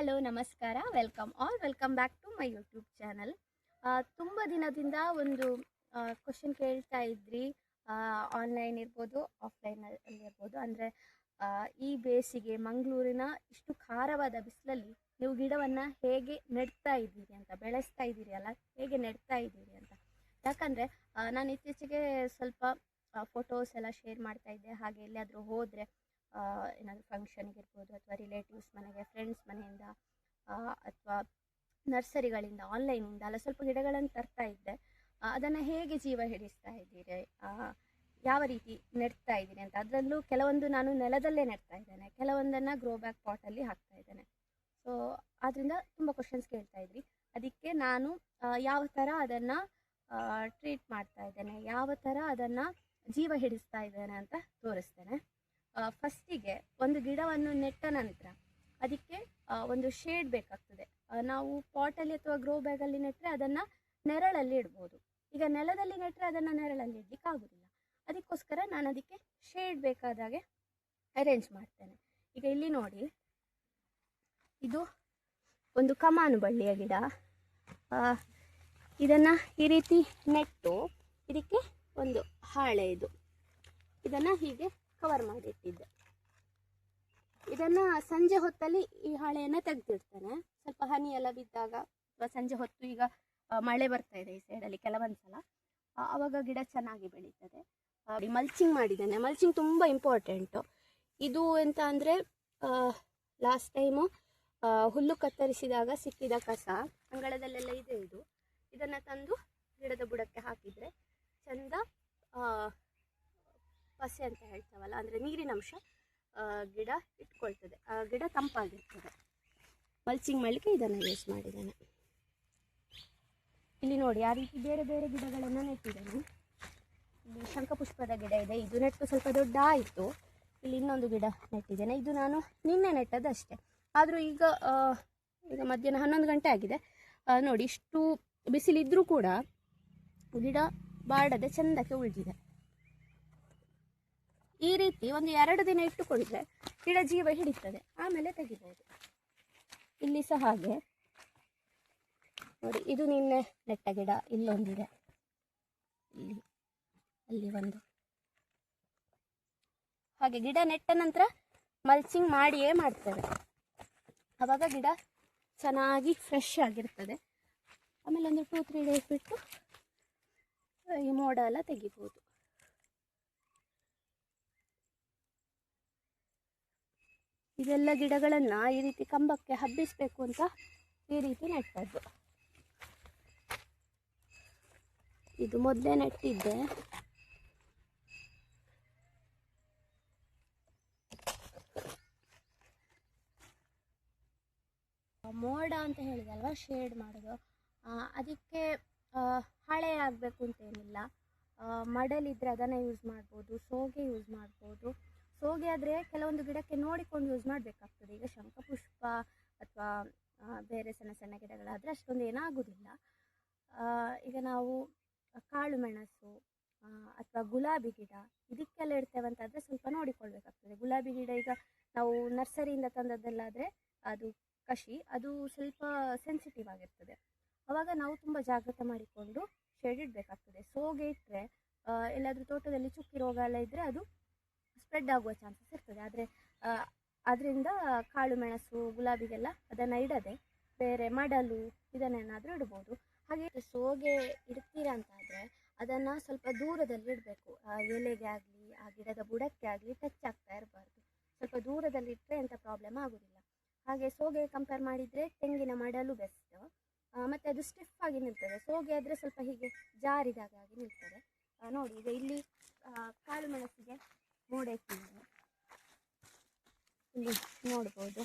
Hello ನಮಸ್ಕಾರ, welcome back to my YouTube channel. ತುಂಬ ದಿನದಿಂದ ಒಂದು ಕ್ವಶನ್ ಕೇಳ್ತಾ ಇದ್ರಿ. ಆನ್ಲೈನ್ ಇರ್ಬೋದು, ಆಫ್ಲೈನಲ್ಲಿ ಇರ್ಬೋದು. ಅಂದರೆ ಈ ಬೇಸಿಗೆ ಮಂಗಳೂರಿನ ಇಷ್ಟು ಖಾರವಾದ ಬಿಸಿಲಲ್ಲಿ ನೀವು ಗಿಡವನ್ನು ಹೇಗೆ ನೆಡ್ತಾ ಇದ್ದೀರಿ ಅಂತ, ಬೆಳೆಸ್ತಾ ಇದ್ದೀರಿ ಅಲ್ಲ, ಹೇಗೆ ನೆಡ್ತಾ ಇದ್ದೀರಿ ಅಂತ. ಯಾಕಂದರೆ ನಾನು ಇತ್ತೀಚೆಗೆ ಸ್ವಲ್ಪ ಫೋಟೋಸ್ ಎಲ್ಲ ಶೇರ್ ಮಾಡ್ತಾ ಇದ್ದೆ. ಹಾಗೆ ಎಲ್ಲಿಯಾದರೂ ಹೋದರೆ ಏನಾದರೂ ಫಂಕ್ಷನ್ಗೆ ಇರ್ಬೋದು, ಅಥವಾ ರಿಲೇಟಿವ್ಸ್ ಮನೆಗೆ, ಫ್ರೆಂಡ್ಸ್ ಮನೆಯಿಂದ, ಅಥವಾ ನರ್ಸರಿಗಳಿಂದ, ಆನ್ಲೈನಿಂದ ಎಲ್ಲ ಸ್ವಲ್ಪ ಗಿಡಗಳನ್ನು ತರ್ತಾ ಇದ್ದೆ. ಅದನ್ನು ಹೇಗೆ ಜೀವ ಹಿಡಿಸ್ತಾ ಇದ್ದೀರಿ, ಯಾವ ರೀತಿ ನೆಡ್ತಾ ಇದ್ದೀನಿ ಅಂತ. ಅದರಲ್ಲೂ ಕೆಲವೊಂದು ನಾನು ನೆಲದಲ್ಲೇ ನೆಡ್ತಾ ಇದ್ದೇನೆ, ಕೆಲವೊಂದನ್ನು ಗ್ರೋ ಬ್ಯಾಗ್ ಪಾಟಲ್ಲಿ ಹಾಕ್ತಾ ಇದ್ದೇನೆ. ಸೊ ಆದ್ದರಿಂದ ತುಂಬ ಕ್ವಶನ್ಸ್ ಕೇಳ್ತಾ ಇದ್ರಿ. ಅದಕ್ಕೆ ನಾನು ಯಾವ ಥರ ಅದನ್ನು ಟ್ರೀಟ್ ಮಾಡ್ತಾ ಇದ್ದೇನೆ, ಯಾವ ಥರ ಅದನ್ನು ಜೀವ ಹಿಡಿಸ್ತಾ ಇದ್ದೇನೆ ಅಂತ ತೋರಿಸ್ತೇನೆ. ಫಸ್ಟಿಗೆ ಒಂದು ಗಿಡವನ್ನು ನೆಟ್ಟ ನಂತರ ಅದಕ್ಕೆ ಒಂದು ಶೇಡ್ ಬೇಕಾಗ್ತದೆ. ನಾವು ಪಾಟಲ್ಲಿ ಅಥವಾ ಗ್ರೋ ಬ್ಯಾಗಲ್ಲಿ ನೆಟ್ಟರೆ ಅದನ್ನು ನೆರಳಲ್ಲಿ ಇಡ್ಬೋದು. ಈಗ ನೆಲದಲ್ಲಿ ನೆಟ್ಟರೆ ಅದನ್ನು ನೆರಳಲ್ಲಿ ಇಡ್ಲಿಕ್ಕೆ ಆಗೋದಿಲ್ಲ. ಅದಕ್ಕೋಸ್ಕರ ನಾನು ಅದಕ್ಕೆ ಶೇಡ್ ಬೇಕಾದಾಗೆ ಅರೇಂಜ್ ಮಾಡ್ತೇನೆ. ಈಗ ಇಲ್ಲಿ ನೋಡಿ, ಇದು ಒಂದು ಕಮಾನು ಬಳ್ಳಿಯ ಗಿಡ. ಇದನ್ನು ಈ ರೀತಿ ನೆಟ್ಟು ಇದಕ್ಕೆ ಒಂದು ಹಾಳೆ, ಇದನ್ನು ಹೀಗೆ ಕವರ್ ಮಾಡಿಟ್ಟಿದ್ದೆ. ಇದನ್ನು ಸಂಜೆ ಹೊತ್ತಲ್ಲಿ ಈ ಹಾಳೆಯನ್ನು ತೆಗೆದಿಡ್ತೇನೆ. ಸ್ವಲ್ಪ ಹನಿ ಎಲ್ಲ ಬಿದ್ದಾಗ, ಅಥವಾ ಸಂಜೆ ಹೊತ್ತು, ಈಗ ಮಳೆ ಬರ್ತಾ ಇದೆ ಈ ಸೈಡಲ್ಲಿ ಕೆಲವೊಂದು ಸಲ, ಆವಾಗ ಗಿಡ ಚೆನ್ನಾಗಿ ಬೆಳೀತದೆ. ಮಲ್ಚಿಂಗ್ ಮಾಡಿದ್ದೇನೆ. ಮಲ್ಚಿಂಗ್ ತುಂಬ ಇಂಪಾರ್ಟೆಂಟು. ಇದು ಎಂತ ಅಂದರೆ, ಲಾಸ್ಟ್ ಟೈಮು ಹುಲ್ಲು ಕತ್ತರಿಸಿದಾಗ ಸಿಕ್ಕಿದ ಕಸ ಅಂಗಳದಲ್ಲೆಲ್ಲ ಇದೆ. ಇದನ್ನು ತಂದು ಗಿಡದ ಬುಡಕ್ಕೆ ಹಾಕಿದರೆ ಚೆಂದ ಪಸೆ ಅಂತ ಹೇಳ್ತಾವಲ್ಲ, ಅಂದರೆ ನೀರಿನ ಅಂಶ ಗಿಡ ಇಟ್ಕೊಳ್ತದೆ, ಗಿಡ ತಂಪಾಗಿರ್ತದೆ. ಮಲ್ಚಿಂಗ್ ಮಾಡಲಿಕ್ಕೆ ಇದನ್ನು ಯೂಸ್ ಮಾಡಿದ್ದೇನೆ. ಇಲ್ಲಿ ನೋಡಿ, ಆ ರೀತಿ ಬೇರೆ ಬೇರೆ ಗಿಡಗಳನ್ನು ನೆಟ್ಟಿದ್ದೇನೆ. ಇಲ್ಲಿ ಶಂಖಪುಷ್ಪದ ಗಿಡ ಇದೆ, ಇದು ನೆಟ್ಟು ಸ್ವಲ್ಪ ದೊಡ್ಡ ಆಯಿತು. ಇಲ್ಲಿ ಇನ್ನೊಂದು ಗಿಡ ನೆಟ್ಟಿದ್ದೇನೆ, ಇದು ನಾನು ನಿನ್ನೆ ನೆಟ್ಟದಷ್ಟೇ. ಆದರೂ ಈಗ ಮಧ್ಯಾಹ್ನ 11 ಗಂಟೆ ಆಗಿದೆ. ನೋಡಿ, ಇಷ್ಟು ಬಿಸಿಲಿದ್ರೂ ಕೂಡ ಗಿಡ ಬಾಡದೆ ಚೆಂದಕ್ಕೆ ಉಳಿದಿದೆ. ಈ ರೀತಿ ಒಂದು 2 ದಿನ ಇಟ್ಟುಕೊಂಡ್ರೆ ಗಿಡ ಜೀವ ಹಿಡಿತದೆ, ಆಮೇಲೆ ತೆಗಿಬೋದು. ಇಲ್ಲಿ ಸಹ ಹಾಗೆ ನೋಡಿ, ಇದು ನಿನ್ನೆ ನೆಟ್ಟ ಗಿಡ, ಇಲ್ಲೊಂದಿದೆ, ಅಲ್ಲಿ ಒಂದು. ಹಾಗೆ ಗಿಡ ನೆಟ್ಟ ನಂತರ ಮಲ್ಚಿಂಗ್ ಮಾಡಿಯೇ ಮಾಡ್ತೇವೆ, ಆವಾಗ ಗಿಡ ಚೆನ್ನಾಗಿ ಫ್ರೆಶ್ ಆಗಿರ್ತದೆ. ಆಮೇಲೆ ಒಂದು 2-3 ಡೇಸ್ ಬಿಟ್ಟು ಈ ಮೋಡ ಎಲ್ಲ ತೆಗಿಬೋದು. ಇದೆಲ್ಲ ಗಿಡಗಳನ್ನು ಈ ರೀತಿ ಕಂಬಕ್ಕೆ ಹಬ್ಬಿಸಬೇಕು ಅಂತ ಈ ರೀತಿ ನೆಟ್ಟದ್ದು. ಇದು ಮೊದಲೇ ನೆಟ್ಟಿದ್ದೆ. ಮೋಡ ಅಂತ ಹೇಳಿದಲ್ವ, ಶೇಡ್ ಮಾಡೋದು, ಅದಕ್ಕೆ ಹಳೆ ಆಗಬೇಕು ಅಂತೇನಿಲ್ಲ. ಮಡಲಿದ್ರೆ ಅದನ್ನು ಯೂಸ್ ಮಾಡ್ಬೋದು, ಸೋಗೆ ಯೂಸ್ ಮಾಡ್ಬೋದು. ಸೋಗೆ ಆದರೆ ಕೆಲವೊಂದು ಗಿಡಕ್ಕೆ ನೋಡಿಕೊಂಡು ಯೂಸ್ ಮಾಡಬೇಕಾಗ್ತದೆ. ಈಗ ಶಂಖಪುಷ್ಪ ಅಥವಾ ಬೇರೆ ಸಣ್ಣ ಸಣ್ಣ ಗಿಡಗಳಾದರೆ ಅಷ್ಟೊಂದು ಏನಾಗೋದಿಲ್ಲ. ಈಗ ನಾವು ಕಾಳು ಮೆಣಸು ಅಥವಾ ಗುಲಾಬಿ ಗಿಡ ಇದಕ್ಕೆಲ್ಲ ಇಡ್ತೇವೆ ಅಂತಾದರೆ ಸ್ವಲ್ಪ ನೋಡಿಕೊಳ್ಬೇಕಾಗ್ತದೆ. ಗುಲಾಬಿ ಗಿಡ ಈಗ ನಾವು ನರ್ಸರಿಯಿಂದ ತಂದದ್ದೆಲ್ಲಾದರೆ ಅದು ಅದು ಸ್ವಲ್ಪ ಸೆನ್ಸಿಟಿವ್ ಆಗಿರ್ತದೆ. ಆವಾಗ ನಾವು ತುಂಬ ಜಾಗ್ರತೆ ಮಾಡಿಕೊಂಡು ಶೇಡ್ ಇಡಬೇಕಾಗ್ತದೆ. ಸೋಗೆ ಇಟ್ಟರೆ ಎಲ್ಲಾದರೂ ತೋಟದಲ್ಲಿ ಚುಕ್ಕಿ ರೋಗ ಎಲ್ಲ ಇದ್ದರೆ ಅದು ಸ್ಪ್ರೆಡ್ ಆಗುವ ಚಾನ್ಸಸ್ ಇರ್ತದೆ. ಆದರೆ ಅದರಿಂದ ಕಾಳು ಮೆಣಸು ಗುಲಾಬಿಗೆಲ್ಲ ಅದನ್ನು ಇಡದೆ ಬೇರೆ ಮಡಲು ಇದನ್ನೇನಾದರೂ ಇಡ್ಬೋದು. ಹಾಗೆ ಸೋಗೆ ಇಡ್ತೀರಾ ಅಂತಾದರೆ ಅದನ್ನು ಸ್ವಲ್ಪ ದೂರದಲ್ಲಿ ಇಡಬೇಕು. ಎಲೆಗೆ ಆಗಲಿ, ಆ ಗಿಡದ ಬುಡಕ್ಕೆ ಆಗಲಿ ಟಚ್ ಆಗ್ತಾ ಇರಬಾರ್ದು. ಸ್ವಲ್ಪ ದೂರದಲ್ಲಿ ಇಟ್ಟರೆ ಎಂಥ ಪ್ರಾಬ್ಲಮ್ ಆಗೋದಿಲ್ಲ. ಹಾಗೆ ಸೋಗೆ ಕಂಪೇರ್ ಮಾಡಿದರೆ ತೆಂಗಿನ ಮಡಲು ಬೆಸ್ಟ್, ಮತ್ತು ಅದು ಸ್ಟಿಫ್ ಆಗಿ ನಿಲ್ತದೆ. ಸೋಗೆ ಆದರೆ ಸ್ವಲ್ಪ ಹೀಗೆ ಜಾರಿದಾಗಿ ನಿಲ್ತದೆ. ನೋಡಿ, ಈಗ ಇಲ್ಲಿ ಕಾಳು ಮೆಣಸಿಗೆ ಮೋಡ ಇಟ್ಟಿದ್ದೇನೆ, ಇಲ್ಲಿ ನೋಡ್ಬೋದು.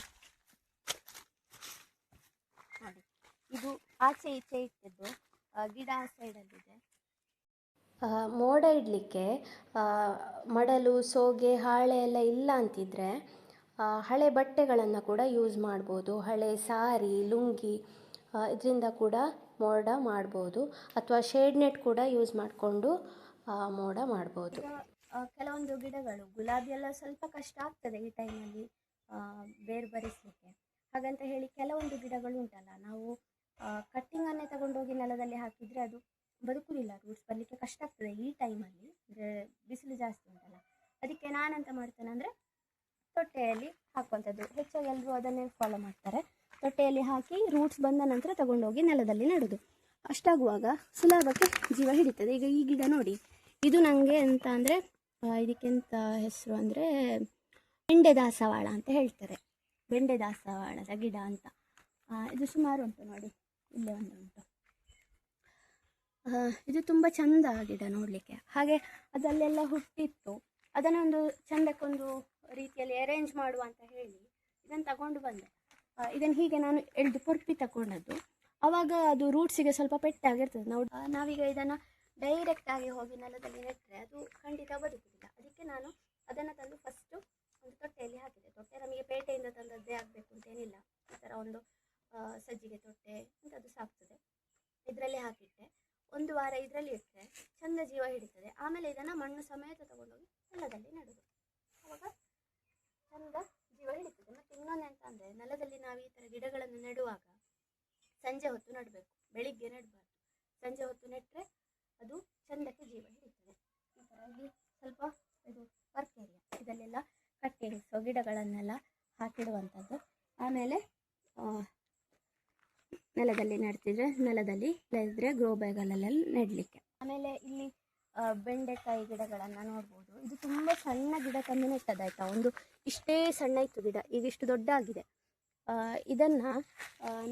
ನೋಡಿ, ಇದು ಆಚೆ ಈಚೆ ಇಟ್ಟಿದ್ದು, ಗಿಡ ಆ ಸೈಡಲ್ಲಿದೆ. ಮೋಡ ಇಡಲಿಕ್ಕೆ ಮಡಲು, ಸೋಗೆ, ಹಾಳೆ ಎಲ್ಲ ಇಲ್ಲ ಅಂತಿದ್ರೆ ಹಳೆ ಬಟ್ಟೆಗಳನ್ನು ಕೂಡ ಯೂಸ್ ಮಾಡ್ಬೋದು. ಹಳೆ ಸಾರಿ, ಲುಂಗಿ, ಇದರಿಂದ ಕೂಡ ಮೋಡ ಮಾಡ್ಬೋದು. ಅಥವಾ ಶೇಡ್ ನೆಟ್ ಕೂಡ ಯೂಸ್ ಮಾಡಿಕೊಂಡು ಮೋಡ ಮಾಡ್ಬೋದು. ಕೆಲವೊಂದು ಗಿಡಗಳು, ಗುಲಾಬಿ ಎಲ್ಲ ಸ್ವಲ್ಪ ಕಷ್ಟ ಆಗ್ತದೆ ಈ ಟೈಮಲ್ಲಿ ಬೇರು ಬರಿಸಲಿಕ್ಕೆ. ಹಾಗಂತ ಹೇಳಿ ಕೆಲವೊಂದು ಗಿಡಗಳು ಉಂಟಲ್ಲ, ನಾವು ಕಟ್ಟಿಂಗನ್ನೇ ತಗೊಂಡೋಗಿ ನೆಲದಲ್ಲಿ ಹಾಕಿದರೆ ಅದು ಬದುಕುವುದಿಲ್ಲ, ರೂಟ್ಸ್ ಬರಲಿಕ್ಕೆ ಕಷ್ಟ ಆಗ್ತದೆ ಈ ಟೈಮಲ್ಲಿ, ಅಂದರೆ ಬಿಸಿಲು ಜಾಸ್ತಿ ಉಂಟಲ್ಲ. ಅದಕ್ಕೆ ನಾನೆಂತ ಮಾಡ್ತೇನೆ ಅಂದರೆ ತೊಟ್ಟೆಯಲ್ಲಿ ಹಾಕುವಂಥದ್ದು. ಹೆಚ್ಚಾಗಿ ಎಲ್ಲರೂ ಅದನ್ನೇ ಫಾಲೋ ಮಾಡ್ತಾರೆ. ತೊಟ್ಟೆಯಲ್ಲಿ ಹಾಕಿ ರೂಟ್ಸ್ ಬಂದ ನಂತರ ತಗೊಂಡೋಗಿ ನೆಲದಲ್ಲಿ ನೆಡೋದು. ಅಷ್ಟಾಗುವಾಗ ಸುಲಭಕ್ಕೆ ಜೀವ ಹಿಡಿತದೆ. ಈಗ ಈ ಗಿಡ ನೋಡಿ, ಇದು ನನಗೆ ಎಂತ ಅಂದರೆ ಇದಕ್ಕೆಂತ ಹೆಸರು ಅಂದರೆ ಬೆಂಡೆ ದಾಸವಾಳ ಅಂತ ಹೇಳ್ತಾರೆ. ಬೆಂಡೆ ದಾಸವಾಳದ ಗಿಡ ಅಂತ. ಇದು ಸುಮಾರು ಉಂಟು ನೋಡಿ, ಇಲ್ಲೇ ಒಂದು ಉಂಟು. ಇದು ತುಂಬ ಚಂದ ಗಿಡ ನೋಡಲಿಕ್ಕೆ. ಹಾಗೆ ಅದಲ್ಲೆಲ್ಲ ಹುಟ್ಟಿತ್ತು. ಅದನ್ನೊಂದು ಚಂದಕ್ಕೊಂದು ರೀತಿಯಲ್ಲಿ ಅರೇಂಜ್ ಮಾಡುವ ಅಂತ ಹೇಳಿ ಇದನ್ನು ತಗೊಂಡು ಬಂದೆ. ಇದನ್ನು ಹೀಗೆ ನಾನು ಎಳ್ದು ಪೊರ್ಪಿ ತಗೊಂಡದ್ದು. ಆವಾಗ ಅದು ರೂಟ್ಸಿಗೆ ಸ್ವಲ್ಪ ಪೆಟ್ಟಾಗಿರ್ತದೆ. ನಾವೀಗ ಇದನ್ನು ಡೈರೆಕ್ಟಾಗಿ ಹೋಗಿ ನೆಲದಲ್ಲಿ ನೆಟ್ಟರೆ ಅದು ಖಂಡಿತ ಬದುಕುವುದಿಲ್ಲ. ಅದಕ್ಕೆ ನಾನು ಅದನ್ನು ತಂದು ಫಸ್ಟು ಒಂದು ತೊಟ್ಟೆಯಲ್ಲಿ ಹಾಕಿದೆ. ತೊಟ್ಟೆ ನಮಗೆ ಪೇಟೆಯಿಂದ ತಂದದ್ದೇ ಆಗಬೇಕು ಅಂತೇನಿಲ್ಲ. ಈ ಥರ ಒಂದು ಸಜ್ಜಿಗೆ ತೊಟ್ಟೆ ಅಂಥದ್ದು ಸಾಕ್ತದೆ. ಇದರಲ್ಲಿ ಹಾಕಿಟ್ಟೆ. ಒಂದು ವಾರ ಇದರಲ್ಲಿ ಇಟ್ಟರೆ ಚಂದ ಜೀವ ಹಿಡಿತದೆ. ಆಮೇಲೆ ಇದನ್ನು ಮಣ್ಣು ಸಮೇತ ತಗೊಂಡೋಗಿ ನೆಲದಲ್ಲಿ ನೆಡೋದು. ಆವಾಗ ಚಂದ ಜೀವ ಹಿಡಿತದೆ. ಮತ್ತು ಇನ್ನೊಂದು ಎಂತ ಅಂದರೆ, ನೆಲದಲ್ಲಿ ನಾವು ಈ ಥರ ಗಿಡಗಳನ್ನು ನೆಡುವಾಗ ಸಂಜೆ ಹೊತ್ತು ನೆಡಬೇಕು, ಬೆಳಿಗ್ಗೆ ನೆಡಬಾರ್ದು. ಸಂಜೆ ಹೊತ್ತು ನೆಟ್ಟರೆ ಅದು ಚಂದಕ್ಕೆ ಜೀವ ಹಿಡಿತದೆ. ಈ ಥರ ಇಲ್ಲಿ ಸ್ವಲ್ಪ ಇದು ವರ್ಕ್ ಏರಿಯಾ, ಇದಲ್ಲೆಲ್ಲ ಕಟ್ಟಿಂಗ್ಸು ಗಿಡಗಳನ್ನೆಲ್ಲ ಹಾಕಿಡುವಂಥದ್ದು. ಆಮೇಲೆ ನೆಲದಲ್ಲಿ ನೆಡ್ತಿದ್ರೆ ನೆಲದಲ್ಲಿ, ಇಲ್ಲದಿದ್ದರೆ ಗ್ರೋ ಬ್ಯಾಗಲ್ಲೆಲ್ಲ ನೆಡಲಿಕ್ಕೆ. ಆಮೇಲೆ ಇಲ್ಲಿ ಬೆಂಡೆಕಾಯಿ ಗಿಡಗಳನ್ನು ನೋಡ್ಬೋದು. ಇದು ತುಂಬ ಸಣ್ಣ ಗಿಡ ತಂದು ನೆಟ್ಟದಾಯ್ತಾ. ಒಂದು ಇಷ್ಟೇ ಸಣ್ಣ ಇತ್ತು ಗಿಡ, ಈಗ ಇಷ್ಟು ದೊಡ್ಡ ಆಗಿದೆ. ಇದನ್ನು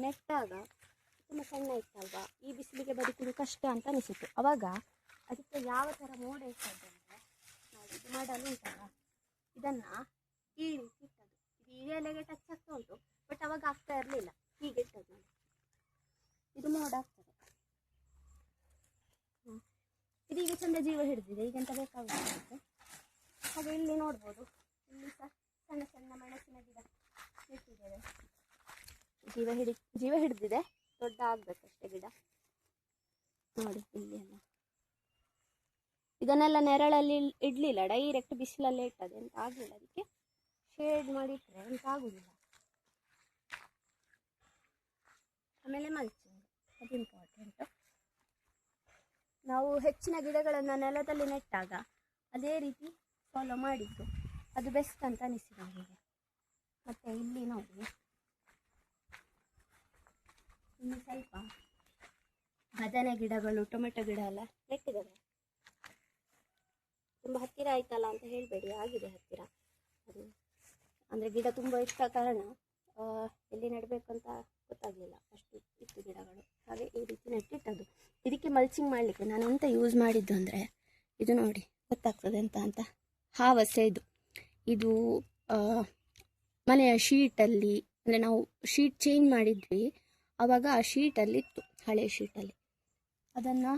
ನೆಟ್ಟಾಗ ತುಂಬ ಸಣ್ಣ ಇತ್ತಲ್ವಾ, ಈ ಬಿಸಿಲಿಗೆ ಬದುಕುವುದು ಕಷ್ಟ ಅಂತ ಅನಿಸಿತು. ಆವಾಗ ಅದಕ್ಕೆ ಯಾವ ಥರ ಮೋಡ ಇರ್ತದೆ ಅಂದರೆ, ನಾವು ಇದು ಮಾಡಲು ಉಂಟಲ್ಲ, ಇದನ್ನು ಈ ರೀತಿ ಇಟ್ಟದ್ದು. ಇದು ಈ ಎಲೆಗೆ ಟಚ್ ಆಗ್ತಾ ಉಂಟು, ಬಟ್ ಅವಾಗ ಆಗ್ತಾ ಇರಲಿಲ್ಲ. ಹೀಗೆ ಇಟ್ಟದ್ದು ನೋಡಿ, ಇದು ಮೋಡ ಆಗ್ತದೆ. ಇದೀಗ ಚಂದ ಜೀವ ಹಿಡಿದಿದೆ. ಈಗೆಂತ ಬೇಕಾಗುತ್ತೆ. ಹಾಗೆ ಇಲ್ಲಿ ನೋಡ್ಬೋದು, ಇಲ್ಲಿ ಸಹ ಸಣ್ಣ ಸಣ್ಣ ಮೆಣಸಿನ ಗಿಡ ಇಟ್ಟಿದ್ದೇವೆ. ಜೀವ ಹಿಡಿದಿದೆ. ದೊಡ್ಡ ಆಗಬೇಕಷ್ಟೇ ಗಿಡ ನೋಡಿ. ಇಲ್ಲಿ ಎಲ್ಲ ಇದನ್ನೆಲ್ಲ ನೆರಳಲ್ಲಿ ಇಡಲಿಲ್ಲ, ಡೈರೆಕ್ಟ್ ಬಿಸಿಲಲ್ಲೇ ಇಟ್ಟದೆ. ಎಂತ ಆಗಲಿಲ್ಲ, ಅದಕ್ಕೆ ಶೇಡ್ ಮಾಡಿಟ್ರೆ ಎಂತ ಆಗುದಿಲ್ಲ. ಆಮೇಲೆ ಮಲ್ಚಿಂಗ್, ಅದು ಇಂಪಾರ್ಟೆಂಟ್. ನಾವು ಹೆಚ್ಚಿನ ಗಿಡಗಳನ್ನು ನೆಲದಲ್ಲಿ ನೆಟ್ಟಾಗ ಅದೇ ರೀತಿ ಫಾಲೋ ಮಾಡಿದ್ದು ಅದು ಬೆಸ್ಟ್ ಅಂತ ಅನಿಸಿದೆ ನನಗೆ. ಮತ್ತು ಇಲ್ಲಿ ನೋಡಿ, ಇಲ್ಲಿ ಸ್ವಲ್ಪ ಬದನೆ ಗಿಡಗಳು, ಟೊಮೆಟೊ ಗಿಡ ಎಲ್ಲ ನೆಟ್ಟಿದ್ದಾರೆ. ತುಂಬ ಹತ್ತಿರ ಆಯ್ತಲ್ಲ ಅಂತ ಹೇಳಬೇಡಿ, ಆಗಿದೆ ಹತ್ತಿರ. ಅದು ಅಂದರೆ ಗಿಡ ತುಂಬ ಇಷ್ಟ ಕಾರಣ ಎಲ್ಲಿ ನೆಡಬೇಕಂತ ಗೊತ್ತಾಗಲಿಲ್ಲ, ಅಷ್ಟು ಇತ್ತು ಗಿಡಗಳು. ಹಾಗೆ ಈ ರೀತಿ ನೆಟ್ಟಿಟ್ಟದ್ದು. ಇದಕ್ಕೆ ಮಲ್ಚಿಂಗ್ ಮಾಡಲಿಕ್ಕೆ ನಾನು ಎಂತ ಯೂಸ್ ಮಾಡಿದ್ದು ಅಂದರೆ, ಇದು ನೋಡಿ ಗೊತ್ತಾಗ್ತದೆ ಎಂತ ಅಂತ, ಹಾವಸೆ. ಇದು ಮನೆಯ ಶೀಟಲ್ಲಿ, ಅಂದರೆ ನಾವು ಶೀಟ್ ಚೇಂಜ್ ಮಾಡಿದ್ವಿ, ಆವಾಗ ಆ ಶೀಟಲ್ಲಿ ಇತ್ತು, ಹಳೆ ಶೀಟಲ್ಲಿ. ಅದನ್ನು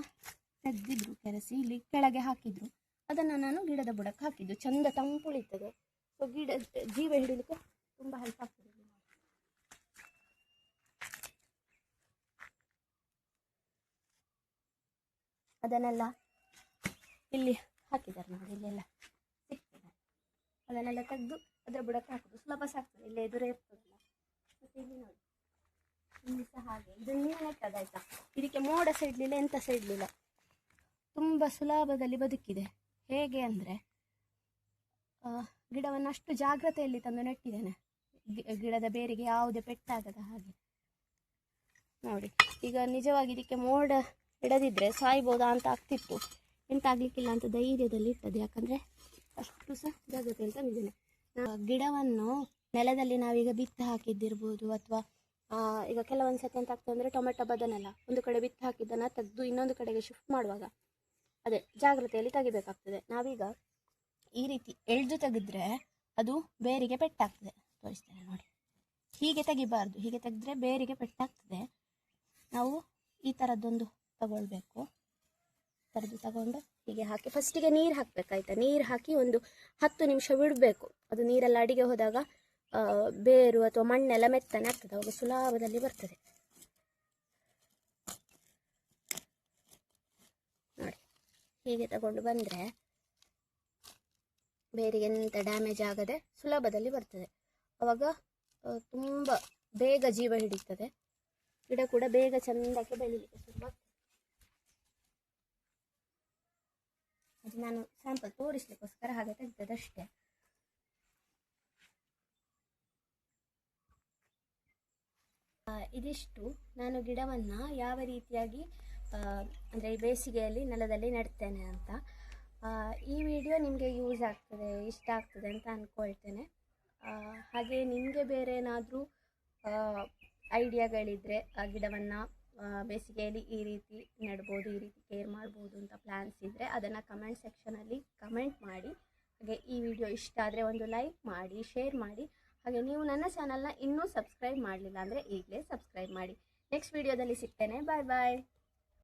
ತೆಗೆದಿದ್ರು, ಕೆರೆಸಿ ಇಲ್ಲಿ ಕೆಳಗೆ ಹಾಕಿದ್ರು. ಅದನ್ನು ನಾನು ಗಿಡದ ಬುಡಕ್ಕೆ ಹಾಕಿದ್ದು. ಚಂದ ತಂಪುಳಿತದೆ. ಸೊ ಗಿಡ ಜೀವ ಹಿಡಿಲಿಕ್ಕೆ ತುಂಬ ಹೆಲ್ಪ್ ಆಗ್ತದೆ. ಅದನ್ನೆಲ್ಲ ಇಲ್ಲಿ ಹಾಕಿದ್ದಾರೆ ನೋಡಿ, ಇಲ್ಲೆಲ್ಲ ಸಿಗ್ತದೆ. ಅದನ್ನೆಲ್ಲ ತೆಗೆದು ಅದರ ಬುಡಕ್ಕೆ ಹಾಕೋದು ಸುಲಭ ಸಾಕ್ತದೆ, ಇಲ್ಲೇ ಎದುರೇ ಇರ್ತದಲ್ಲ. ಮತ್ತು ಇಲ್ಲಿ ನೋಡಿ, ಇಲ್ಲಿ ಸಹ ಹಾಗೆ. ಇದು ನೀರು ನೆಟ್ಟದಾಯ್ತಾ, ಇದಕ್ಕೆ ಮೋಡ ಸಿಡ್ಲಿಲ್ಲ, ಎಂತ ಸಿಡ್ಲಿಲ್ಲ. ತುಂಬ ಸುಲಭದಲ್ಲಿ ಬದುಕಿದೆ. ಹೇಗೆ ಅಂದರೆ, ಗಿಡವನ್ನು ಅಷ್ಟು ಜಾಗ್ರತೆಯಲ್ಲಿ ತಂದು ನೆಟ್ಟಿದ್ದೇನೆ, ಗಿಡದ ಬೇರಿಗೆ ಯಾವುದೇ ಪೆಟ್ಟಾಗದ ಹಾಗೆ ನೋಡಿ. ಈಗ ನಿಜವಾಗಿ ಇದಕ್ಕೆ ಮೋಡ ಇಡದಿದ್ದರೆ ಸಾಯ್ಬೋದಾ ಅಂತ ಆಗ್ತಿತ್ತು. ಎಂತ ಆಗಲಿಕ್ಕಿಲ್ಲ ಅಂತ ಧೈರ್ಯದಲ್ಲಿ ಇಟ್ಟದ್ದು. ಯಾಕಂದರೆ ಅಷ್ಟು ಸಹ ಜಾಗ್ರತೆಯಲ್ಲಿ ತಂದಿದ್ದೇನೆ. ಗಿಡವನ್ನು ನೆಲದಲ್ಲಿ ನಾವೀಗ ಬಿತ್ತು ಹಾಕಿದ್ದಿರ್ಬೋದು, ಅಥವಾ ಈಗ ಕೆಲವೊಂದು ಸತಿ ಎಂತ ಆಗ್ತದೆ ಅಂದರೆ, ಟೊಮೆಟೊ ಬದನೆಲ್ಲ ಒಂದು ಕಡೆ ಬಿತ್ತು ಹಾಕಿದ್ದನ್ನು ತೆಗೆದು ಇನ್ನೊಂದು ಕಡೆಗೆ ಶಿಫ್ಟ್ ಮಾಡುವಾಗ ಅದೇ ಜಾಗ್ರತೆಯಲ್ಲಿ ತೆಗಿಬೇಕಾಗ್ತದೆ. ನಾವೀಗ ಈ ರೀತಿ ಎಳೆದು ತೆಗೆದ್ರೆ ಅದು ಬೇರಿಗೆ ಪೆಟ್ಟಾಗ್ತದೆ. ತೋರಿಸ್ತೇನೆ ನೋಡಿ, ಹೀಗೆ ತೆಗಿಬಾರ್ದು. ಹೀಗೆ ತೆಗೆದ್ರೆ ಬೇರಿಗೆ ಪೆಟ್ಟಾಗ್ತದೆ. ನಾವು ಈ ಥರದ್ದೊಂದು ತಗೊಳ್ಬೇಕು. ಥರದ್ದು ತಗೊಂಡು ಹೀಗೆ ಹಾಕಿ ಫಸ್ಟಿಗೆ ನೀರು ಹಾಕಬೇಕಾಯ್ತಾ. ನೀರು ಹಾಕಿ ಒಂದು 10 ನಿಮಿಷ ಬಿಡಬೇಕು. ಅದು ನೀರೆಲ್ಲ ಅಡಿಗೆ ಹೋದಾಗ ಬೇರು ಅಥವಾ ಮಣ್ಣೆಲ್ಲ ಮೆತ್ತನೆ ಆಗ್ತದೆ, ಅವಾಗ ಸುಲಭದಲ್ಲಿ ಬರ್ತದೆ ನೋಡಿ. ಹೀಗೆ ತಗೊಂಡು ಬಂದರೆ ಬೇರಿಗೆ ಎಂತ ಡ್ಯಾಮೇಜ್ ಆಗದೆ ಸುಲಭದಲ್ಲಿ ಬರ್ತದೆ. ಅವಾಗ ತುಂಬ ಬೇಗ ಜೀವ ಹಿಡಿತದೆ, ಗಿಡ ಕೂಡ ಬೇಗ ಚೆಂದಕ್ಕೆ ಬೆಳೀಲಿಕ್ಕೆ ಶುರುವಾಗ್ತದೆ. ಅದು ನಾನು ಸ್ಯಾಂಪಲ್ ತೋರಿಸ್ಲಿಕ್ಕೋಸ್ಕರ ಹಾಗೆ ತೆಗ್ದದಷ್ಟೇ. ಇದಿಷ್ಟು ನಾನು ಗಿಡವನ್ನು ಯಾವ ರೀತಿಯಾಗಿ ಅಂದರೆ ಬೇಸಿಗೆಯಲ್ಲಿ ನೆಲದಲ್ಲಿ ನೆಡ್ತೇನೆ ಅಂತ. ಈ ವಿಡಿಯೋ ನಿಮಗೆ ಯೂಸ್ ಆಗ್ತದೆ, ಇಷ್ಟ ಆಗ್ತದೆ ಅಂತ ಅಂದ್ಕೊಳ್ತೇನೆ. ಹಾಗೆ ನಿಮಗೆ ಬೇರೆ ಏನಾದರೂ ಐಡಿಯಾಗಳಿದ್ದರೆ ಆ ಗಿಡವನ್ನು ಬೇಸಿಗೆಯಲ್ಲಿ ಈ ರೀತಿ ನೆಡ್ಬೋದು, ಈ ರೀತಿ ಕೇರ್ ಮಾಡ್ಬೋದು ಅಂತ ಪ್ಲ್ಯಾನ್ಸ್ ಇದ್ದರೆ ಅದನ್ನು ಕಮೆಂಟ್ ಸೆಕ್ಷನಲ್ಲಿ ಕಮೆಂಟ್ ಮಾಡಿ. ಹಾಗೆ ಈ ವಿಡಿಯೋ ಇಷ್ಟ ಆದರೆ ಒಂದು ಲೈಕ್ ಮಾಡಿ, ಶೇರ್ ಮಾಡಿ. ಹಾಗೆ ನೀವು ನನ್ನ ಚಾನಲ್ನ ಇನ್ನೂ ಸಬ್ಸ್ಕ್ರೈಬ್ ಮಾಡಲಿಲ್ಲ ಅಂದರೆ ಈಗಲೇ ಸಬ್ಸ್ಕ್ರೈಬ್ ಮಾಡಿ. ನೆಕ್ಸ್ಟ್ ವಿಡಿಯೋದಲ್ಲಿ ಸಿಗ್ತೇನೆ. ಬಾಯ್ ಬಾಯ್.